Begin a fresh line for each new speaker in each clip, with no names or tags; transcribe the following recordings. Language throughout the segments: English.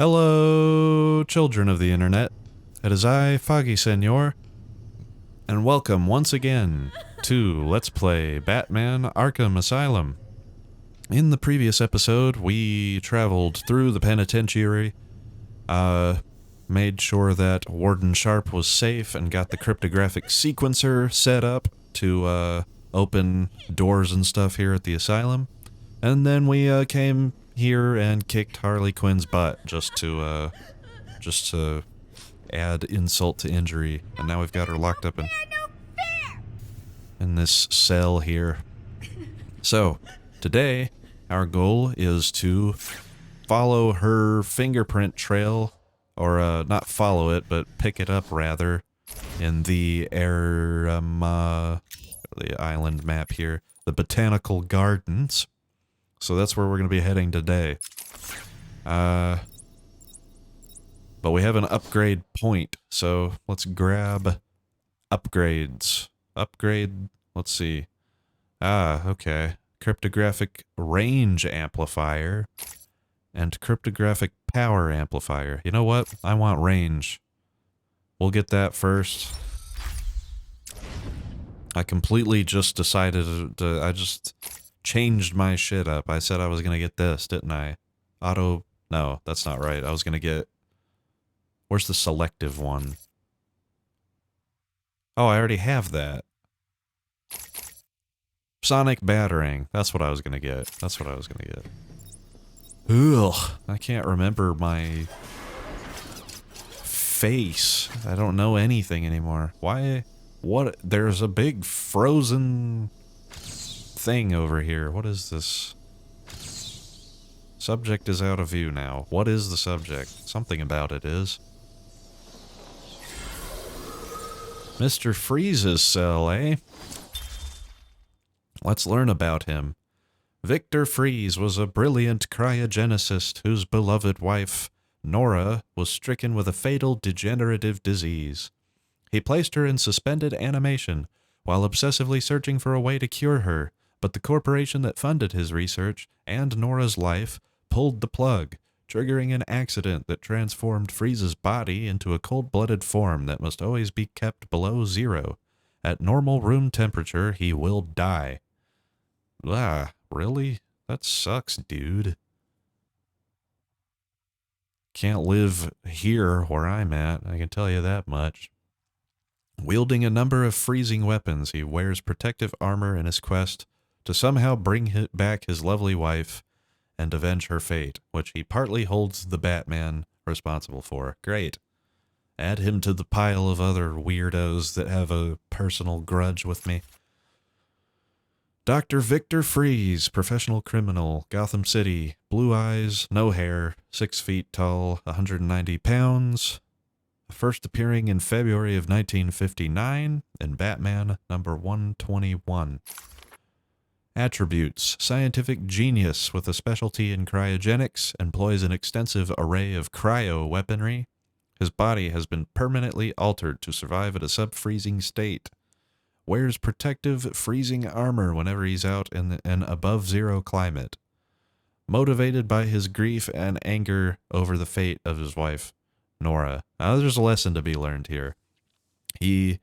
Hello, children of the internet. It is I, Foggy Senor, and welcome once again to Let's Play Batman Arkham Asylum. In the previous episode, we traveled through the penitentiary, made sure that Warden Sharp was safe, and got the cryptographic sequencer set up to open doors and stuff here at the asylum. And then we came here and kicked Harley Quinn's butt just to add insult to injury. And now we've got her locked up in this cell here. So, today, our goal is to follow her fingerprint trail, or not follow it, but pick it up rather, in the the island map here, the Botanical Gardens. So that's where we're going to be heading today. But we have an upgrade point, so let's grab upgrades. Upgrade, let's see. Okay. Cryptographic range amplifier and cryptographic power amplifier. You know what? I want range. We'll get that first. I completely just decided to, I just changed my shit up. I said I was gonna get this, didn't I? No, that's not right. I was gonna get, where's the selective one? Oh, I already have that. Sonic battering. That's what I was gonna get. Ugh, I can't remember my face. I don't know anything anymore. Why? What? There's a big frozen thing over here. What is this? Subject is out of view now. What is the subject? Something about it is. Mr. Freeze's cell, eh? Let's learn about him. Victor Freeze was a brilliant cryogenicist whose beloved wife, Nora, was stricken with a fatal degenerative disease. He placed her in suspended animation while obsessively searching for a way to cure her, but the corporation that funded his research and Nora's life pulled the plug, triggering an accident that transformed Freeze's body into a cold-blooded form that must always be kept below zero. At normal room temperature, he will die. Really? That sucks, dude. Can't live here where I'm at, I can tell you that much. Wielding a number of freezing weapons, he wears protective armor in his quest to somehow bring back his lovely wife and avenge her fate, which he partly holds the Batman responsible for. Great. Add him to the pile of other weirdos that have a personal grudge with me. Dr. Victor Freeze, professional criminal, Gotham City, blue eyes, no hair, 6 feet tall, 190 pounds. First appearing in February of 1959 in Batman number 121. Attributes: scientific genius with a specialty in cryogenics, employs an extensive array of cryo-weaponry. His body has been permanently altered to survive at a sub-freezing state. Wears protective freezing armor whenever he's out in an above-zero climate. Motivated by his grief and anger over the fate of his wife, Nora. Now there's a lesson to be learned here. He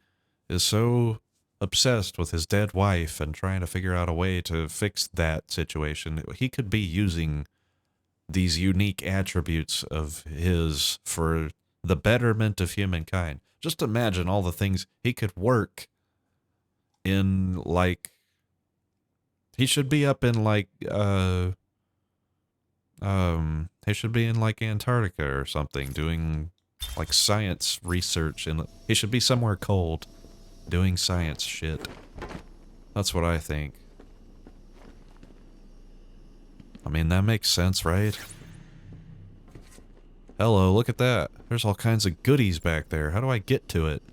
is so obsessed with his dead wife and trying to figure out a way to fix that situation. He could be using these unique attributes of his for the betterment of humankind. Just imagine all the things he could work in, like, he should be up in, like, he should be in, like, Antarctica or something, doing, like, science research, and he should be somewhere cold, doing science shit. That's what I think. I mean, that makes sense, right? Hello, look at that. There's all kinds of goodies back there. How do I get to it?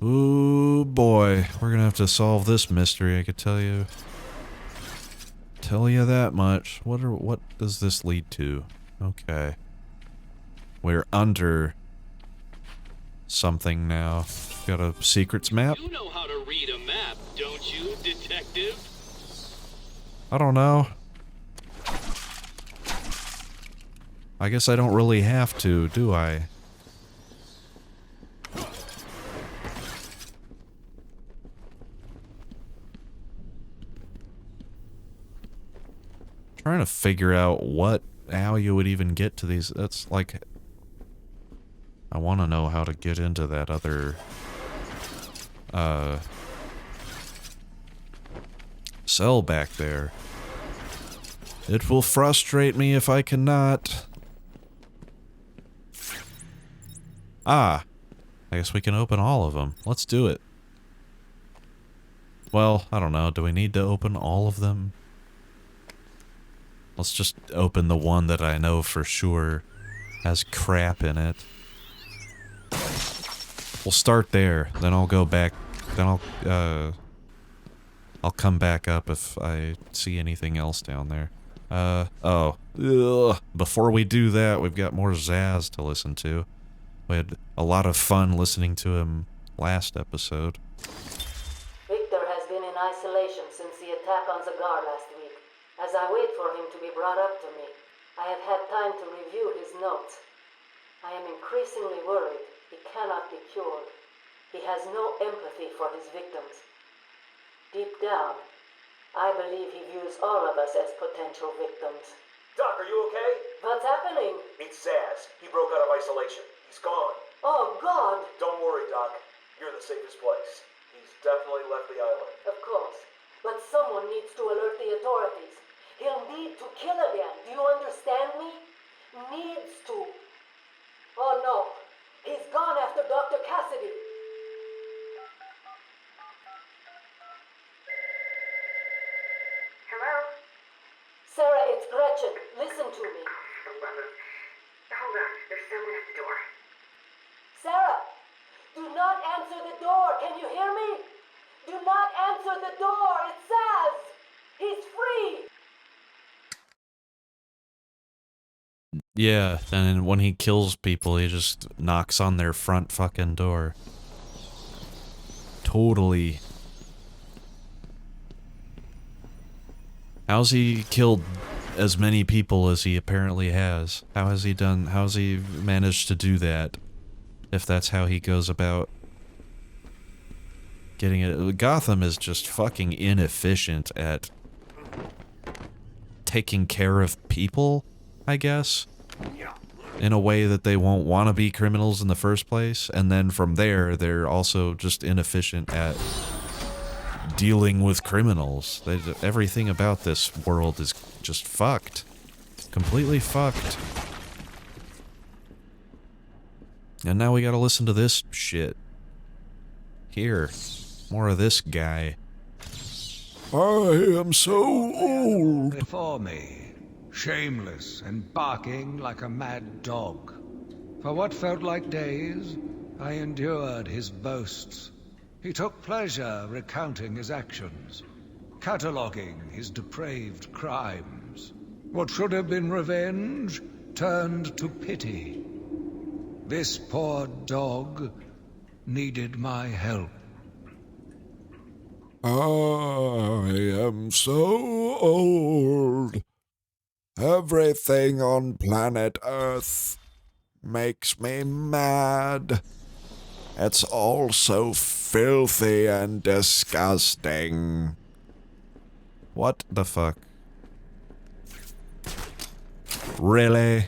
Ooh, boy. We're gonna have to solve this mystery, I could tell you. Tell you that much. What does this lead to? Okay. We're under something now. Got a secrets map?
You know how to read a map, don't you, detective?
I don't know. I guess I don't really have to, do I? Trying to figure out how you would even get to these. That's like, I want to know how to get into that other, cell back there. It will frustrate me if I cannot. Ah, I guess we can open all of them. Let's do it. Well, I don't know. Do we need to open all of them? Let's just open the one that I know for sure has crap in it. We'll start there, then I'll go back, then I'll come back up if I see anything else down there. Oh. Ugh. Before we do that, we've got more Zaz to listen to. We had a lot of fun listening to him last episode.
Victor has been in isolation since the attack on Zagar last week. As I wait for him to be brought up to me, I have had time to review his notes. I am increasingly worried he cannot be cured. He has no empathy for his victims. Deep down, I believe he views all of us as potential victims.
Doc, are you okay?
What's happening?
It's Zaz. He broke out of isolation. He's gone.
Oh, God!
Don't worry, Doc. You're the safest place. He's definitely left the island.
Of course. But someone needs to alert the authorities. He'll need to kill again. Do you understand me? Needs to. Oh, no. He's gone after Dr. Cassidy.
Hello?
Sarah, it's Gretchen. Listen to me.
For love of... Hold on, there's someone at the door.
Sarah, do not answer the door. Can you hear me? Do not answer the door. It's Zaz. He's free.
Yeah, and when he kills people, he just knocks on their front fucking door. Totally. How's he killed as many people as he apparently has? How has he managed to do that? If that's how he goes about getting it. Gotham is just fucking inefficient at taking care of people, I guess, in a way that they won't want to be criminals in the first place, and then from there, they're also just inefficient at dealing with criminals. Everything about this world is just fucked. Completely fucked. And now we gotta listen to this shit. Here. More of this guy. I am so old.
Before me, shameless and barking like a mad dog. For what felt like days, I endured his boasts. He took pleasure recounting his actions, cataloguing his depraved crimes. What should have been revenge turned to pity. This poor dog needed my help.
I am so old. Everything on planet Earth makes me mad. It's all so filthy and disgusting.
What the fuck? Really?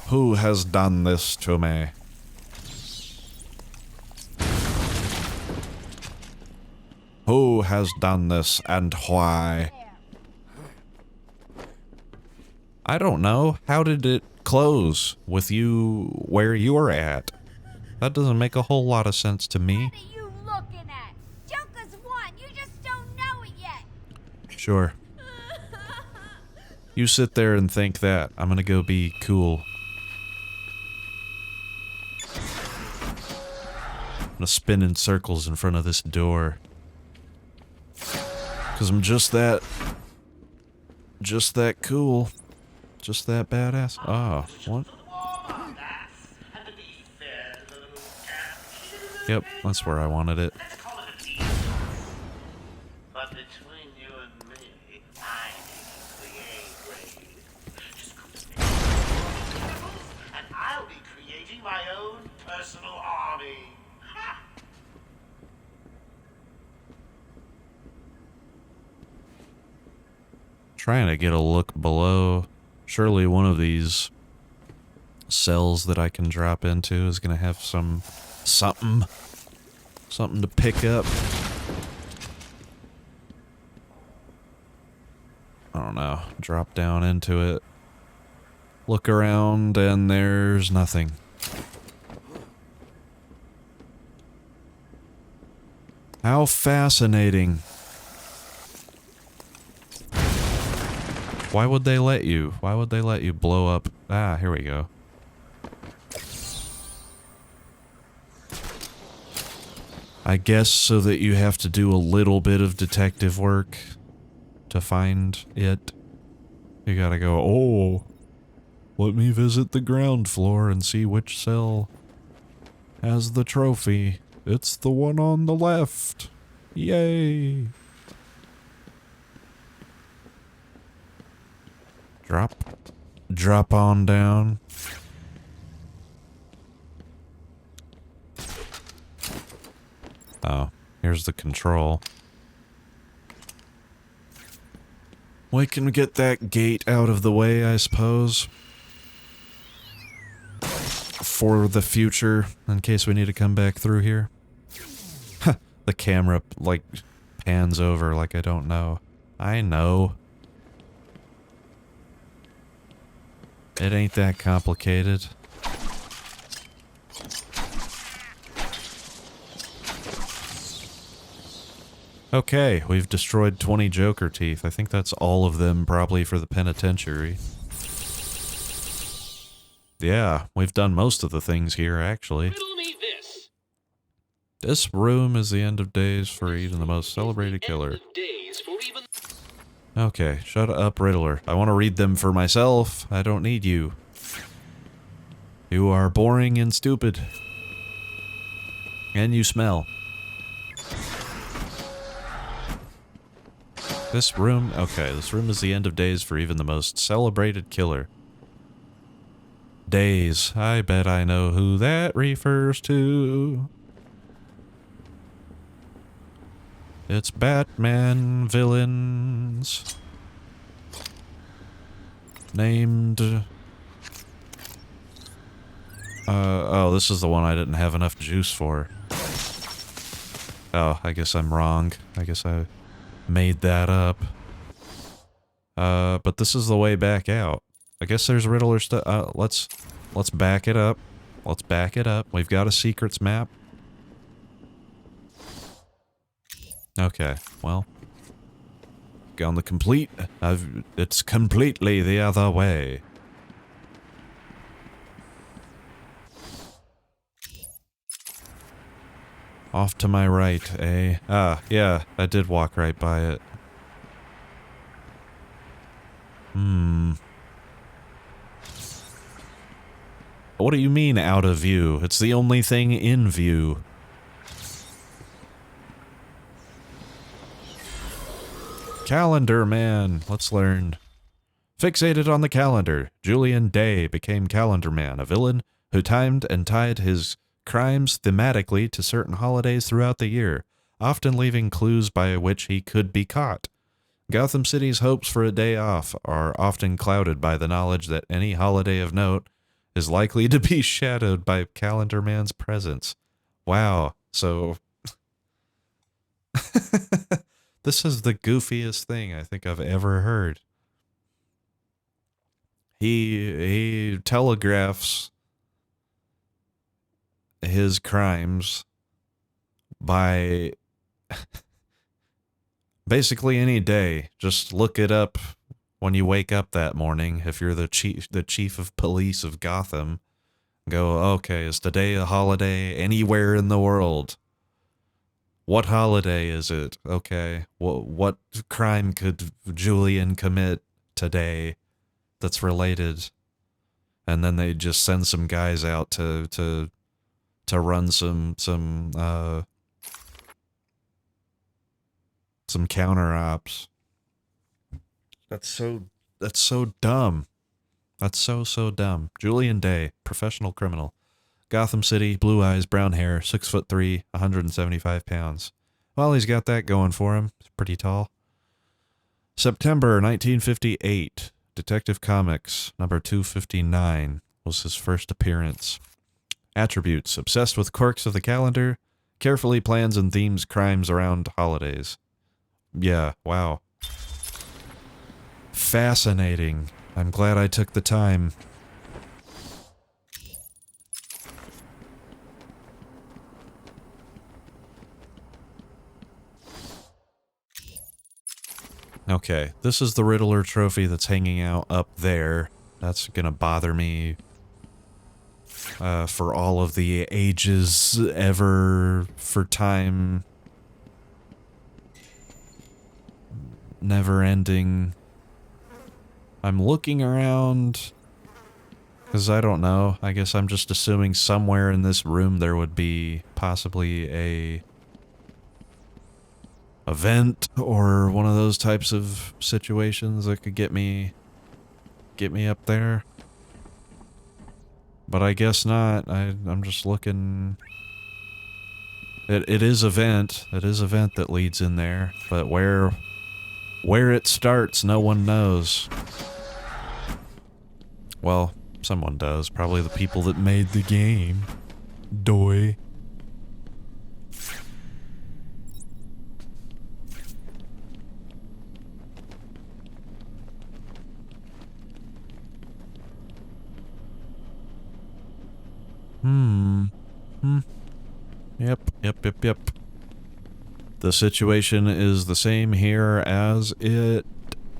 Who has done this to me? Who has done this and why? I don't know. How did it close with you where you're at? That doesn't make a whole lot of sense to me.
What are you looking at? Joker's won. You just don't know it yet.
Sure. You sit there and think that. I'm gonna go be cool. I'm gonna spin in circles in front of this door. 'Cause I'm just that cool. Just that badass. Ah, what? Yep, that's where I wanted it.
But between you and me, I need to be A-grade. my own personal army. Ha!
Trying to get a look below. Surely one of these cells that I can drop into is going to have something to pick up. I don't know. Drop down into it. Look around and there's nothing. How fascinating. Why would they let you? Why would they let you blow up? Ah, here we go. I guess so that you have to do a little bit of detective work to find it. You gotta go, oh, let me visit the ground floor and see which cell has the trophy. It's the one on the left. Yay. Drop on down. Oh, here's the control. We can get that gate out of the way, I suppose. For the future, in case we need to come back through here. The camera, like, pans over like I don't know. I know. It ain't that complicated. Okay, we've destroyed 20 Joker teeth. I think that's all of them probably for the penitentiary. Yeah, we've done most of the things here, actually.
Riddle me this.
This room is the end of days for even the most celebrated killer. Okay, shut up, Riddler. I want to read them for myself. I don't need you. You are boring and stupid. And you smell. This room... Okay, this room is the end of days for even the most celebrated killer. Days. I bet I know who that refers to. It's Batman villains. Named... oh, this is the one I didn't have enough juice for. Oh, I guess I'm wrong. I guess I made that up. But this is the way back out. I guess there's Riddler stuff. Let's back it up. Let's back it up. We've got a secrets map. Okay, well. Gone the complete... it's completely the other way. Off to my right, eh? Ah, yeah, I did walk right by it. What do you mean, out of view? It's the only thing in view. Calendar Man, let's learn. Fixated on the calendar, Julian Day became Calendar Man, a villain who timed and tied his crimes thematically to certain holidays throughout the year, often leaving clues by which he could be caught. Gotham City's hopes for a day off are often clouded by the knowledge that any holiday of note is likely to be shadowed by Calendar Man's presence. Wow, so... This is the goofiest thing I think I've ever heard. He telegraphs his crimes by basically any day. Just look it up when you wake up that morning. If you're the chief of police of Gotham, go, okay, is today a holiday anywhere in the world? What holiday is it? Okay, what crime could Julian commit today that's related? And then they just send some guys out to run some counter ops. That's so dumb. That's so dumb. Julian Day, professional criminal. Gotham City, blue eyes, brown hair, 6'3", 175 pounds. Well, he's got that going for him. He's pretty tall. September 1958, Detective Comics number 259 was his first appearance. Attributes: obsessed with quirks of the calendar, carefully plans and themes crimes around holidays. Yeah, wow. Fascinating. I'm glad I took the time. Okay, this is the Riddler trophy that's hanging out up there. That's gonna bother me for all of the ages ever, for time. Never ending. I'm looking around, because I don't know. I guess I'm just assuming somewhere in this room there would be possibly a event or one of those types of situations that could get me up there. But I guess not. I'm just looking. It is event. It is event that leads in there, but where it starts, no one knows. Well, someone does. Probably the people that made the game. Doy. Yep. The situation is the same here as it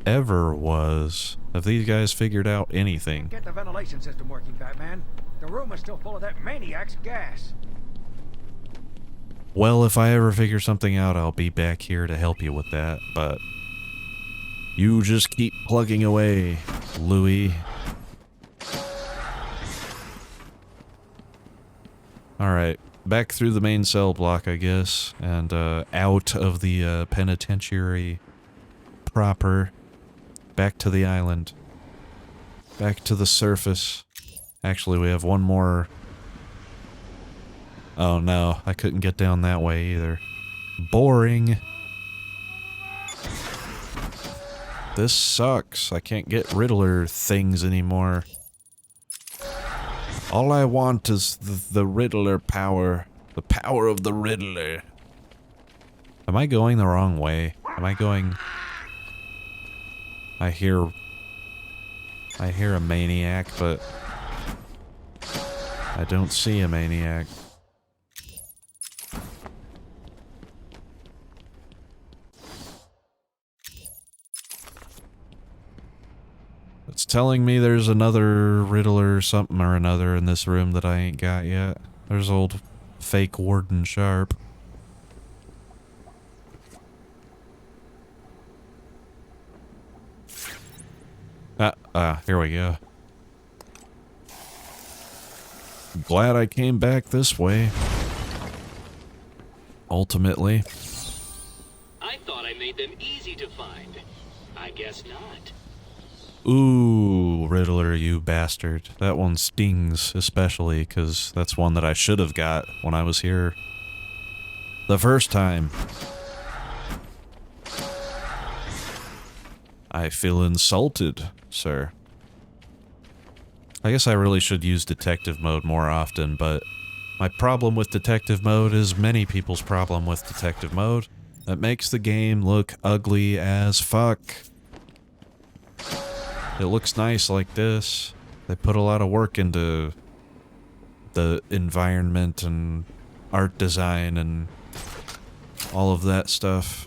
ever was. Have these guys figured out anything?
Get the ventilation system working, Batman. The room is still full of that Maniacs gas.
Well, if I ever figure something out, I'll be back here to help you with that, but you just keep plugging away, Louis. Alright, back through the main cell block, I guess, and out of the penitentiary proper. Back to the island. Back to the surface. Actually, we have one more. Oh no, I couldn't get down that way either. Boring. This sucks. I can't get Riddler things anymore. All I want is the Riddler power. The power of the Riddler. Am I going the wrong way? Am I going... I hear a maniac, but I don't see a maniac. It's telling me there's another Riddler something or another in this room that I ain't got yet. There's old fake Warden Sharp. Here we go. Glad I came back this way. Ultimately.
I thought I made them easy to find. I guess not.
Ooh, Riddler, you bastard. That one stings, especially, because that's one that I should have got when I was here the first time. I feel insulted, sir. I guess I really should use detective mode more often, but my problem with detective mode is many people's problem with detective mode. That makes the game look ugly as fuck. It looks nice like this. They put a lot of work into the environment and art design and all of that stuff.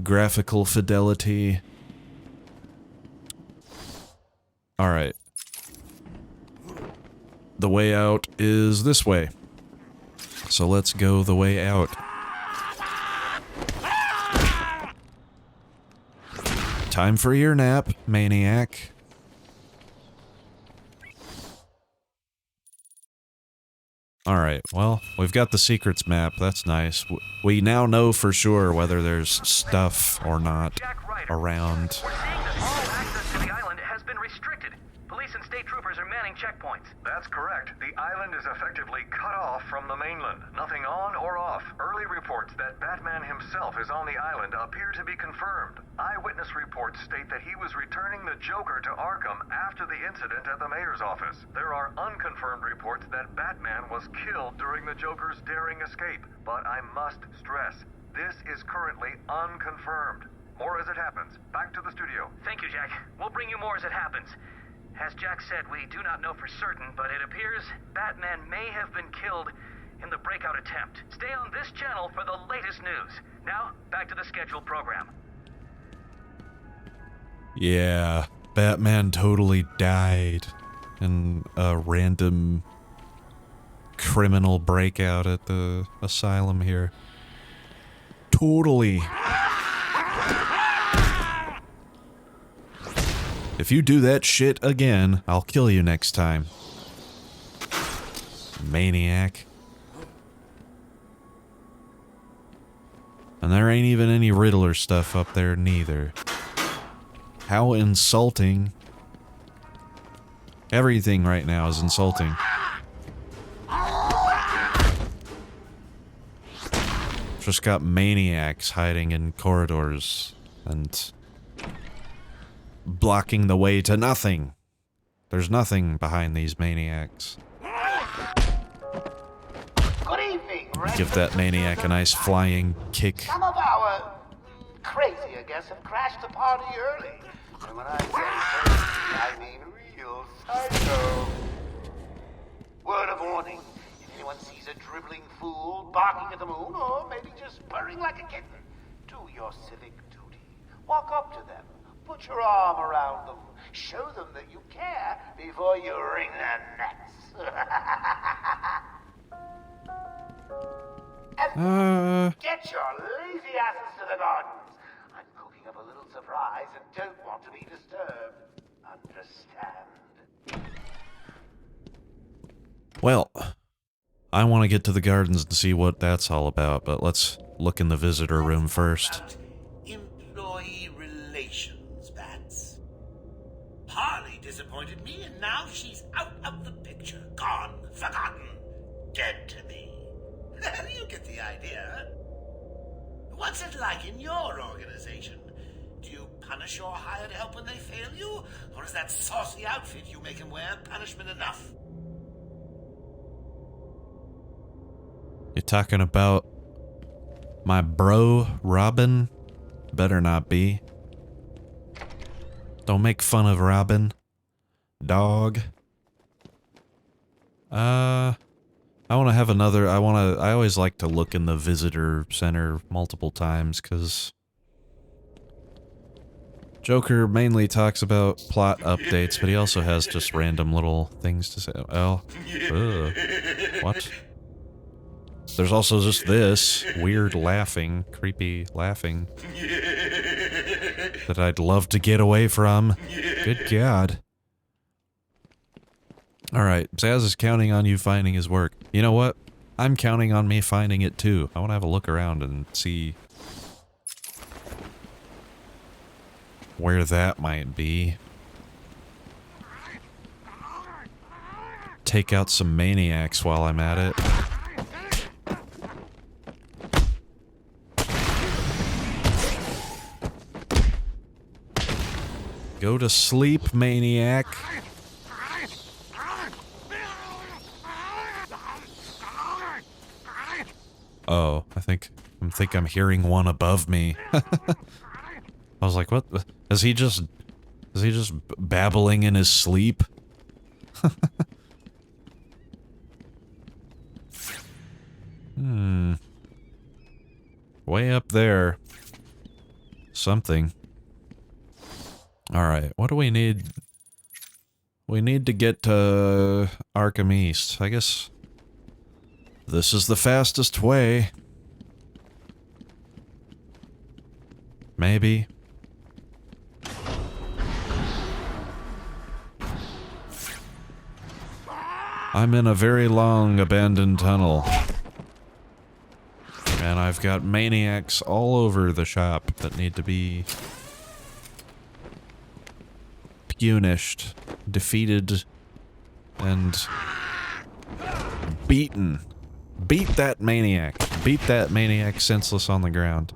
Graphical fidelity. Alright. The way out is this way. So let's go the way out. Time for your nap, maniac. Alright, well, we've got the secrets map. That's nice. We now know for sure whether there's stuff or not around.
We're seeing that all access to the island has been restricted. Police and state troopers are manning
scanning checkpoints.
That's correct. The island is effectively cut off from the mainland. Nothing on or off. Early reports that Batman himself is on the island appear to be confirmed. Eyewitness reports state that he was returning the Joker to Arkham after the incident at the mayor's office. There are unconfirmed reports that Batman was killed during the Joker's daring escape. But I must stress, this is currently unconfirmed. More as it happens. Back to the studio.
Thank you, Jack. We'll bring you more as it happens. As Jack said, we do not know for certain, but it appears Batman may have been killed in the breakout attempt. Stay on this channel for the latest news. Now, back to the scheduled program.
Yeah, Batman totally died in a random criminal breakout at the asylum here. Totally. If you do that shit again, I'll kill you next time. Maniac. And there ain't even any Riddler stuff up there neither. How insulting. Everything right now is insulting. Just got maniacs hiding in corridors and blocking the way to nothing. There's nothing behind these maniacs.
Good evening,
Give that maniac a nice flying kick.
Some of our crazier guests have crashed the party early. And when I say crazy, I mean real psycho. Word of warning. If anyone sees a dribbling fool barking at the moon, or maybe just purring like a kitten, do your civic duty. Walk up to them. Put your arm around them. Show them that you care before you wring their necks. And get your lazy asses to the gardens. I'm cooking up a little surprise and don't want to be disturbed. Understand?
Well, I want to get to the gardens and see what that's all about, but let's look in the visitor room first.
Employee relations, Bats. Harley disappointed me, and now she's out of the picture. Gone, forgotten, dead to me. You get the idea. What's it like in your organization? Do you punish your hired help when they fail you? Or is that saucy outfit you make him wear punishment enough?
You talking about my bro, Robin? Better not be. Don't make fun of Robin. Dog. I want to have another, I always like to look in the visitor center multiple times, because Joker mainly talks about plot updates, but he also has just random little things to say. Oh, what? There's also just this weird laughing, creepy laughing that I'd love to get away from. Good God. Alright, Zaz is counting on you finding his work. You know what? I'm counting on me finding it too. I want to have a look around and see where that might be. Take out some maniacs while I'm at it. Go to sleep, maniac. Oh, I think I'm hearing one above me. I was like, what? Is he just babbling in his sleep? Way up there. Something. Alright, what do we need? We need to get to Arkham East. I guess this is the fastest way. Maybe. I'm in a very long abandoned tunnel. And I've got maniacs all over the shop that need to be punished, defeated, and beaten. Beat that maniac. Beat that maniac senseless on the ground.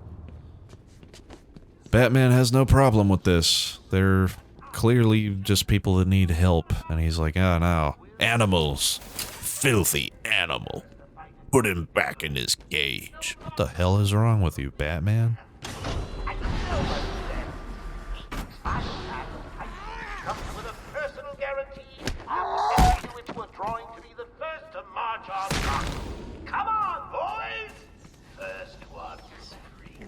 Batman has no problem with this. They're clearly just people that need help. And he's like, oh no. Animals. Filthy animal. Put him back in his cage. What the hell is wrong with you, Batman?
Comes with a personal guarantee. I'll send you into a drawing to be the first to march on top. Come on, boys! First one's free.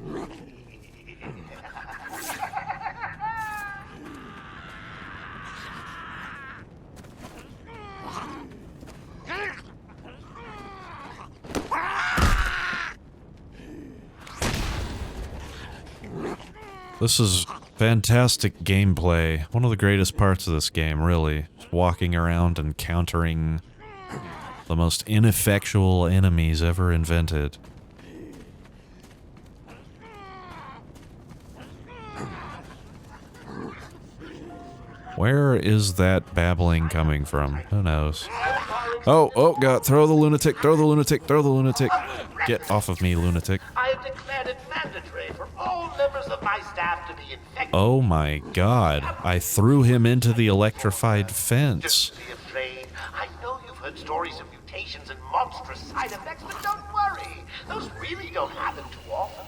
This is fantastic gameplay. One of the greatest parts of this game, really. Just walking around and countering the most ineffectual enemies ever invented. Where is that babbling coming from? Who knows? Oh, God, throw the lunatic, throw the lunatic, throw the lunatic. Get off of me, lunatic.
I have declared it mandatory for all members of my staff to be infected.
Oh my God, I threw him into the electrified fence.
Don't be afraid. I know you've heard stories of mutations and monstrous side effects, but don't worry. Those really don't happen too often.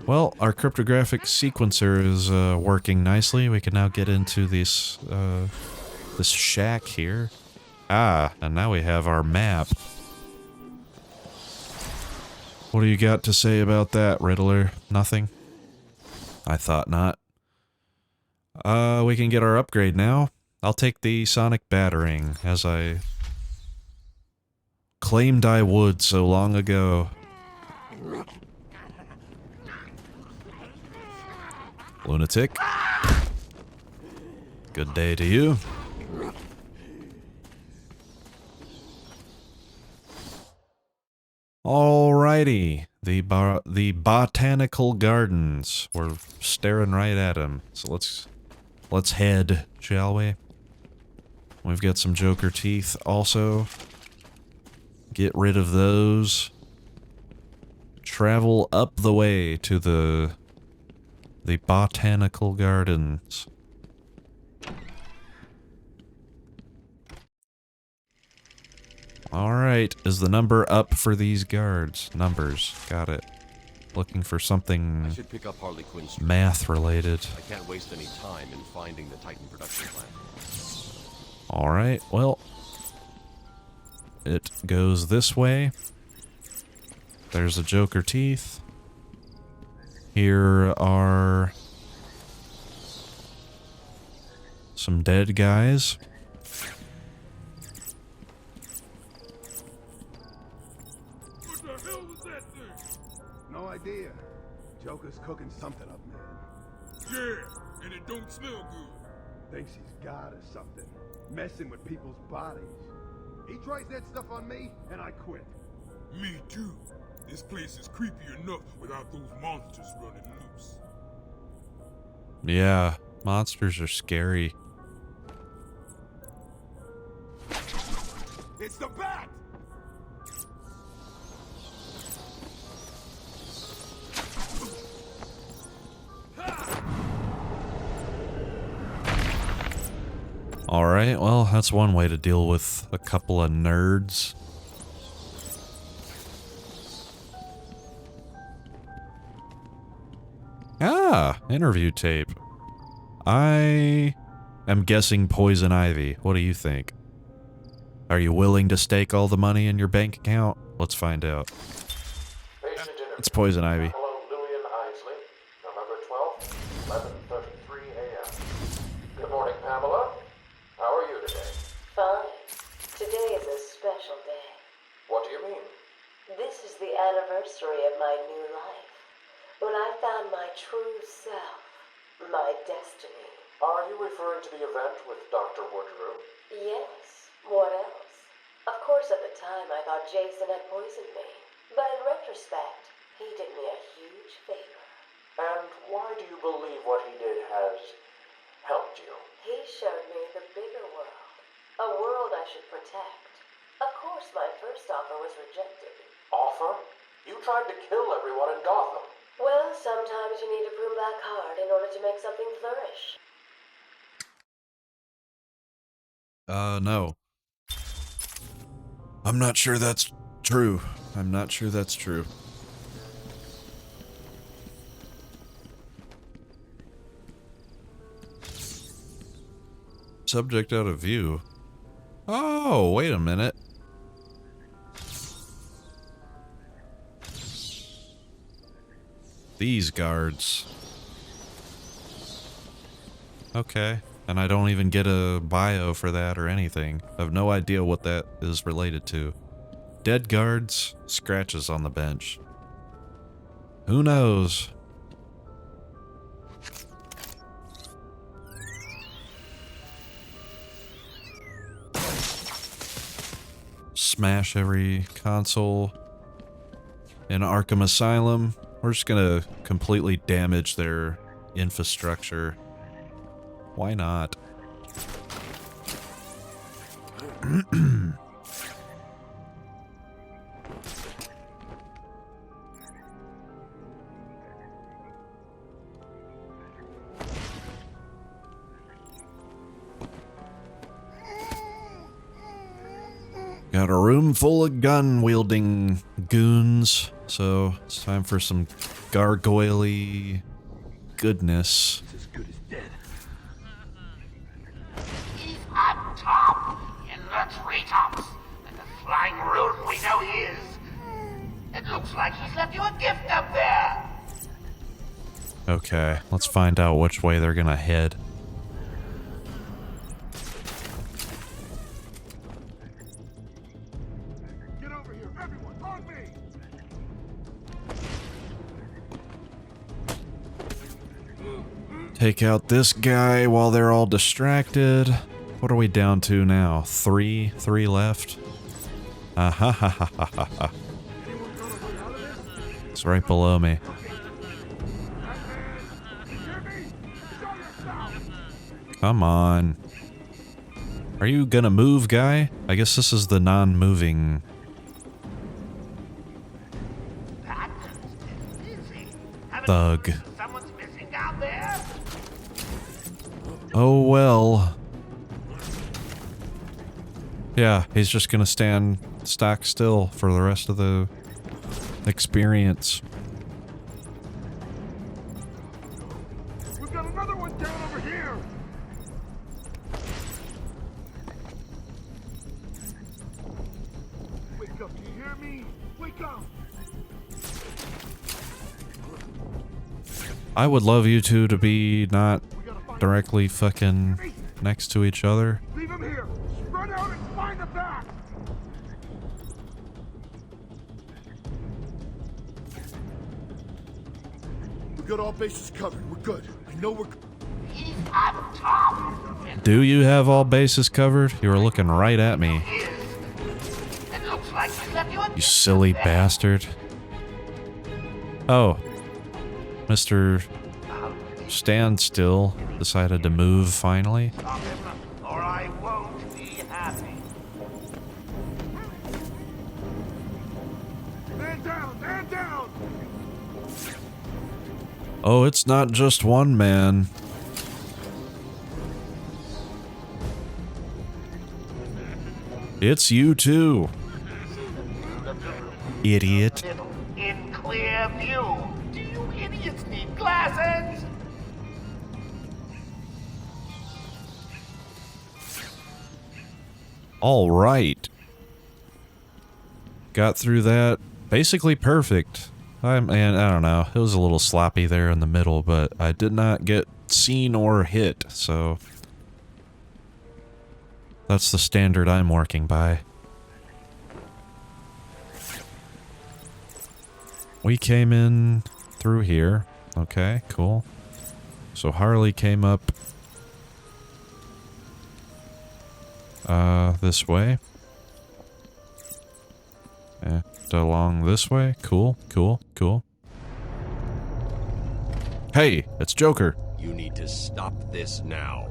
Well, our cryptographic sequencer is working nicely. We can now get into this shack here. Ah, and now we have our map. What do you got to say about that, Riddler? Nothing? I thought not. We can get our upgrade now. I'll take the sonic battering, as I claimed I would so long ago. Lunatic. Good day to you. Alrighty, the Botanical Gardens. We're staring right at them. So let's head, shall we? We've got some Joker teeth also. Get rid of those. Travel up the way to the Botanical Gardens. Alright, is the number up for these guards? Numbers, got it. Looking for something
I should pick up Harley Quinn's
math related.
I can't waste any time in finding the Titan production plant.
Alright, well, it goes this way. There's the Joker teeth. Here are some dead guys.
What the hell was that thing?
No idea. Joker's cooking something up, man.
Yeah, and it don't smell good.
Thinks he's God or something. Messing with people's bodies. He tries that stuff on me, and I quit.
Me too. This place is creepy enough without those monsters running loose.
Yeah, monsters are scary.
It's the bat!
Alright, well, that's one way to deal with a couple of nerds. Ah, interview tape. I am guessing poison ivy. What do you think? Are you willing to stake all the money in your bank account? Let's find out. It's poison ivy.
Hello, Louis and Isley. November 12th, 11:33 a.m. Good morning, Pamela. How are you today?
Fine. Today is a special day.
What do you mean?
This is the anniversary of my new life. When I found my true self, my destiny.
Are you referring to the event with Dr. Woodrow?
Yes. What else? Of course, at the time, I thought Jason had poisoned me. But in retrospect, he did me a huge favor.
And why do you believe what he did has helped you?
He showed me the bigger world. A world I should protect. Of course, my first offer was rejected.
Offer? You tried to kill everyone in Gotham.
Well, sometimes you need to prune back hard in order to make something flourish.
No. I'm not sure that's true. I'm not sure that's true. Subject out of view. Oh, wait a minute. These guards. Okay. And I don't even get a bio for that or anything. I have no idea what that is related to. Dead guards, scratches on the bench. Who knows? Smash every console in Arkham Asylum. We're just gonna completely damage their infrastructure. Why not? Got a room full of gun-wielding goons, so it's time for some gargoyle-y goodness.
It's as good as dead. He's up top in the treetops, and the flying rodent we know he is. It looks like he's left you a gift up there.
Okay, let's find out which way they're gonna head.
Get over here, everyone, on me!
Take out this guy while they're all distracted. What are we down to now? Three left. Ah ha ha ha ha ha ha. It's right below me. Come on. Are you gonna move, guy? I guess this is the non-moving. Thug.
Someone's missing down there.
Oh well. Yeah, he's just gonna stand stock still for the rest of the experience.
We've got another one down over here! Wake up, do you hear me? Wake up!
I would love you two to be not directly fucking next to each other.
Leave him here! Spread out and find the back! We got all bases covered. We're good. I know we're...
He's up top.
Do you have all bases covered? You were looking right at me.
It looks like he's left you a
You silly bastard. Oh. Mr. Standstill decided to move finally.
Stop him, or I won't be happy.
Man down! Man down!
Oh, it's not just one man. It's you too. Idiot.
In clear view. Do you idiots need glasses?
All right. Got through that basically perfect. I don't know. It was a little sloppy there in the middle, but I did not get seen or hit, so that's the standard I'm working by. We came in through here. Okay, cool. So Harley came up this way. And along this way. Cool, cool, cool. Hey, it's Joker.
You need to stop this now,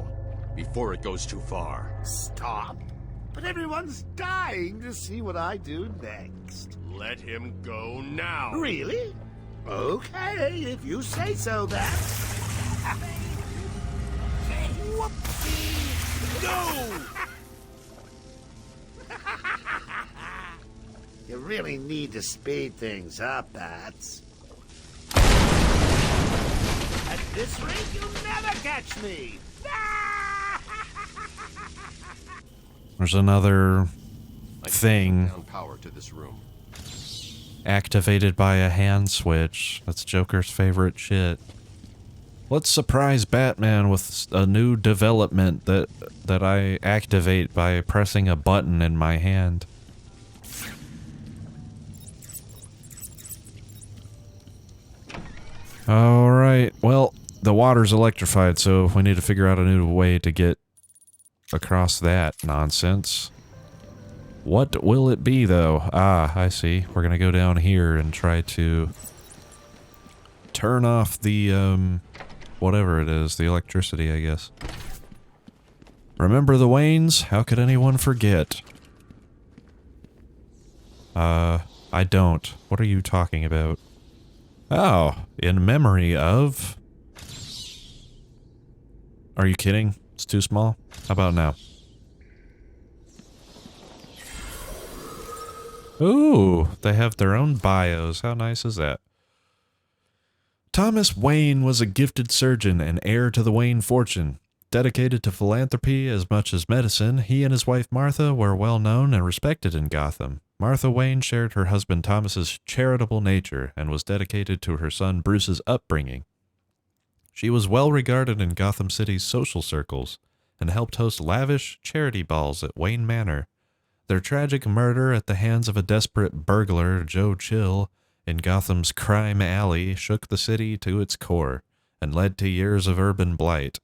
before it goes too far.
Stop? But everyone's dying to see what I do next.
Let him go now.
Really? Okay, if you say so, then. Whoopsie!
No!
You really need to speed things up, Bats. At this rate, you'll never catch me!
There's another thing
Down power to this room.
activated by a hand switch. That's Joker's favorite shit. Let's surprise Batman with a new development that I activate by pressing a button in my hand. Alright, well, the water's electrified, so we need to figure out a new way to get across that nonsense. What will it be, though? Ah, I see. We're gonna go down here and try to turn off the, whatever it is, the electricity, I guess. Remember the Waynes? How could anyone forget? I don't. What are you talking about? Oh, in memory of... Are you kidding? It's too small? How about now? Ooh, they have their own bios. How nice is that? Thomas Wayne was a gifted surgeon and heir to the Wayne fortune. Dedicated to philanthropy as much as medicine, he and his wife Martha were well known and respected in Gotham. Martha Wayne shared her husband Thomas's charitable nature and was dedicated to her son Bruce's upbringing. She was well regarded in Gotham City's social circles and helped host lavish charity balls at Wayne Manor. Their tragic murder at the hands of a desperate burglar, Joe Chill, in Gotham's crime alley shook the city to its core and led to years of urban blight.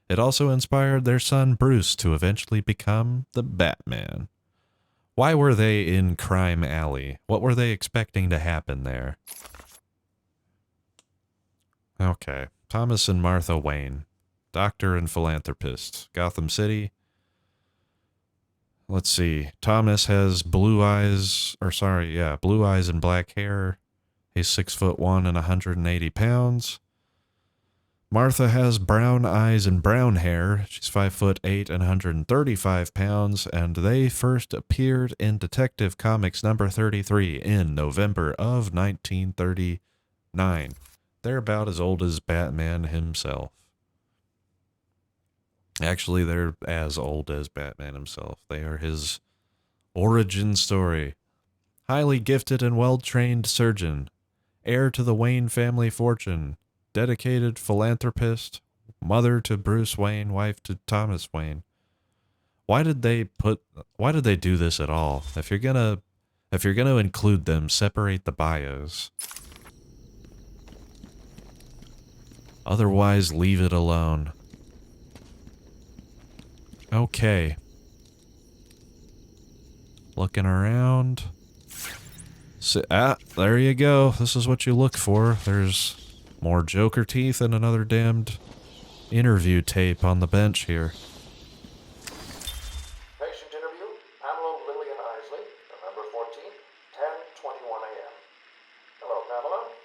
It also inspired their son Bruce to eventually become the Batman. Why were they in crime alley? What were they expecting to happen there? Okay. Thomas and Martha Wayne. Doctor and philanthropist. Gotham City. Let's see. Thomas has blue eyes, blue eyes and black hair. He's 6'1" and 180 pounds. Martha has brown eyes and brown hair. She's 5'8" and 135 pounds, and they first appeared in Detective Comics number 33 in November of 1939. They're about as old as Batman himself. Actually, they're as old as Batman himself. They are his origin story. Highly gifted and well-trained surgeon, heir to the Wayne family fortune, dedicated philanthropist, mother to Bruce Wayne, wife to Thomas Wayne. Why did they do this at all? If you're gonna include them, separate the bios. Otherwise, leave it alone. Okay. Looking around. There you go. This is what you look for. There's more Joker teeth and another damned interview tape on the bench here.
Patient interview, Pamela Lillian Isley, November 14th, 10:21 a.m. Hello, Pamela.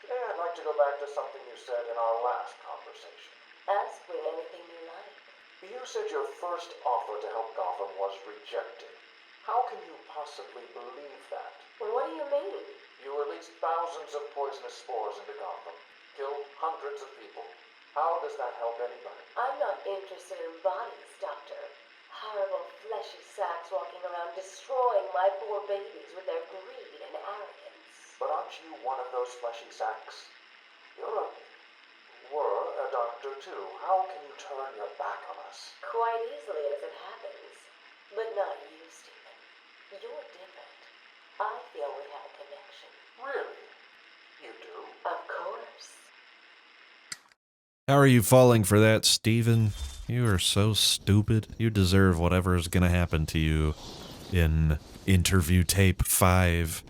Today I'd like to go back to something you said in our last conversation.
Ask me anything you like.
You said your first offer to help Gotham was rejected. How can you possibly believe that?
Well, what do you mean?
You released thousands of poisonous spores into Gotham, killed hundreds of people. How does that help anybody?
I'm not interested in bodies, Doctor. Horrible fleshy sacks walking around destroying my poor babies with their greed and arrogance.
But aren't you one of those fleshy sacks? Were a doctor too. How can you turn your back on us?
Quite easily as it happens. But not you, Stephen. You're different. I feel we have a connection.
Really? You do?
Of course.
How are you falling for that, Steven? You are so stupid. You deserve whatever is gonna happen to you in interview tape 5.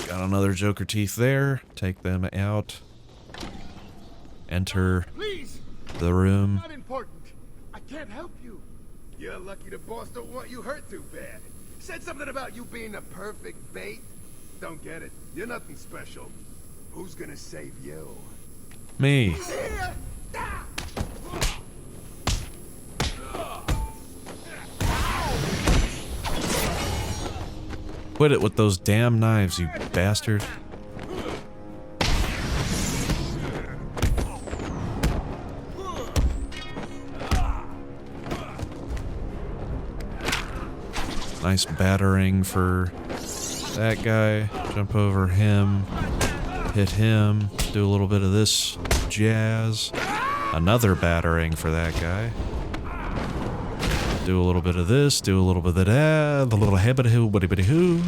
Got another Joker teeth there. Take them out. Enter
Please.
the room.
Not important. I can't help you. You're lucky the boss don't want you hurt too bad. Said something about you being the perfect bait. Don't get it. You're nothing special. Who's gonna save you?
Me.
He's here.
Quit it with those damn knives, you bastard. Nice battering for that guy. Jump over him. Hit him. Do a little bit of this jazz. Another battering for that guy. Do a little bit of this. Do a little bit of that. The little habity-hoo, buddy-buddy-hoo.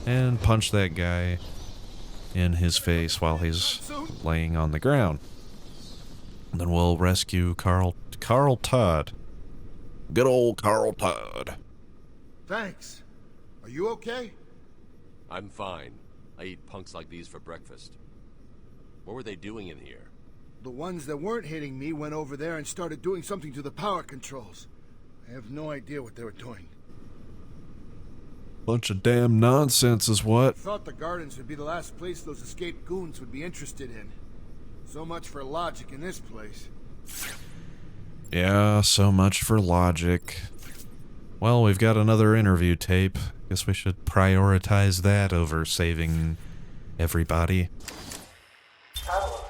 And punch that guy in his face while he's laying on the ground. And then we'll rescue Carl Todd. Good old Carl Todd.
Thanks. Are you okay?
I'm fine. I eat punks like these for breakfast. What were they doing in here?
The ones that weren't hitting me went over there and started doing something to the power controls. I have no idea what they were doing.
Bunch of damn nonsense is what.
Thought the gardens would be the last place those escaped goons would be interested in. So much for logic in this place.
Yeah, so much for logic. Well, we've got another interview tape. Guess we should prioritize that over saving everybody.
Pamela,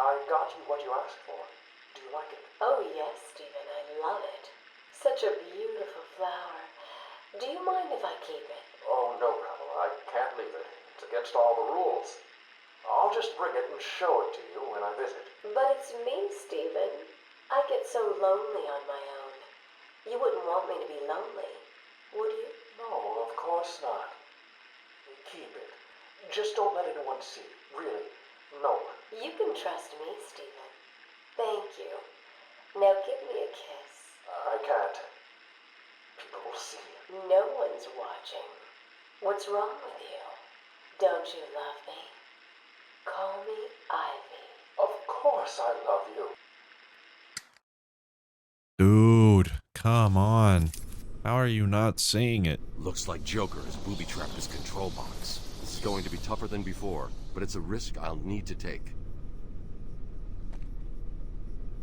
I got you what you asked for. Do you like it?
Oh yes, Stephen, I love it. Such a beautiful flower. Do you mind if I keep it?
Oh, no, Pamela, I can't leave it. It's against all the rules. I'll just bring it and show it to you when I visit.
But it's me, Stephen. I get so lonely on my own. You wouldn't want me to be lonely, would you?
No, of course not. Keep it. Just don't let anyone see. Really, no one.
You can trust me, Stephen. Thank you. Now give me a kiss.
I can't. People will see.
No one's watching. What's wrong with you? Don't you love me? Call me Ivy.
Of course I love you.
Dude, come on. How are you not seeing it?
Looks like Joker has booby-trapped his control box. This is going to be tougher than before, but it's a risk I'll need to take.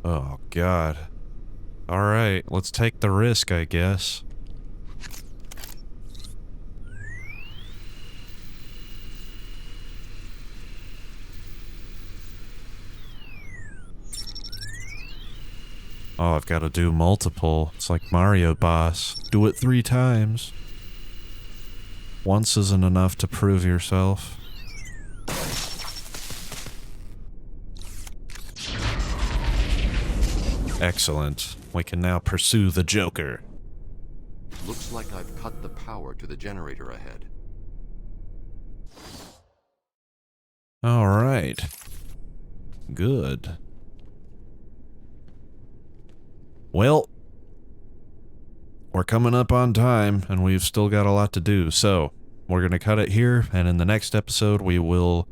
Oh, God. Alright, let's take the risk, I guess. Oh, I've got to do multiple. It's like Mario Boss. Do it 3 times. Once isn't enough to prove yourself. Excellent. We can now pursue the Joker.
Looks like I've cut the power to the generator ahead.
Alright. Good. Well, we're coming up on time, and we've still got a lot to do, so we're going to cut it here, and in the next episode we will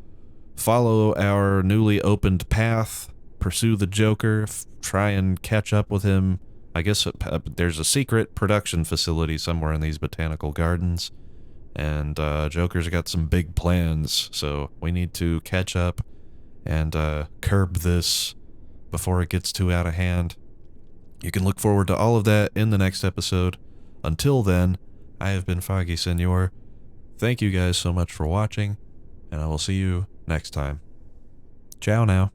follow our newly opened path, pursue the Joker, try and catch up with him. I guess there's a secret production facility somewhere in these Botanical Gardens, and Joker's got some big plans, so we need to catch up and curb this before it gets too out of hand. You can look forward to all of that in the next episode. Until then, I have been Foggy Senor. Thank you guys so much for watching, and I will see you next time. Ciao now.